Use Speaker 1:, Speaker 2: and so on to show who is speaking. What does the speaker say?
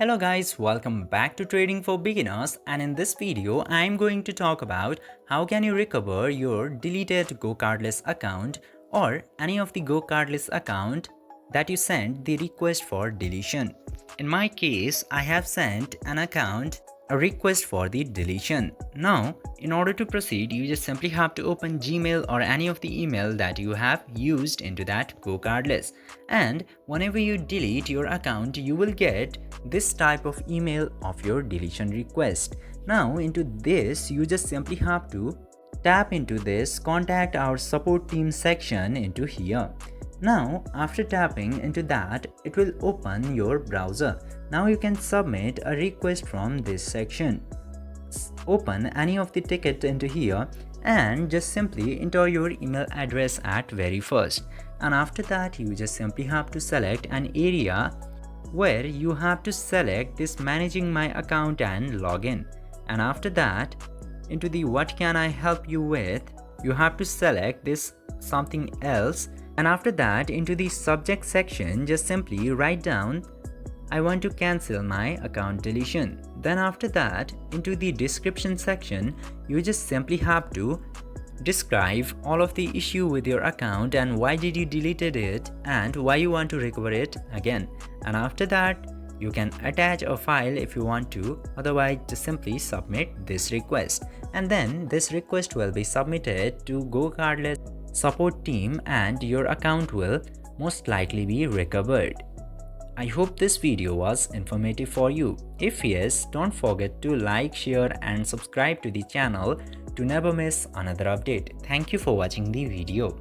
Speaker 1: Hello guys, welcome back to Trading for Beginners, and in this video I am going to talk about how can you recover your deleted GoCardless account or any of the GoCardless account that you sent the request for deletion. In my case, I have sent an account a request for the deletion. Now, in order to proceed, you just simply have to open Gmail or any of the email that you have used into that GoCardless. And whenever you delete your account, you will get this type of email of your deletion request. Now, into this, you just simply have to tap into this contact our support team section into here. Now, after tapping into that, it will open your browser. Now you can submit a request from this section. Open any of the ticket into here and just simply enter your email address at very first. And after that, you just simply have to select an area where you have to select this managing my account and login. And after that, into the what can I help you with, you have to select this something else. And after that, into the subject section, just simply write down I want to cancel my account deletion. Then after that, into the description section, you just simply have to describe all of the issue with your account and why did you deleted it and why you want to recover it again. And after that, you can attach a file if you want to, otherwise just simply submit this request. And then this request will be submitted to GoCardless support team and your account will most likely be recovered. I hope this video was informative for you. If yes, don't forget to like, share and subscribe to the channel to never miss another update. Thank you for watching the video.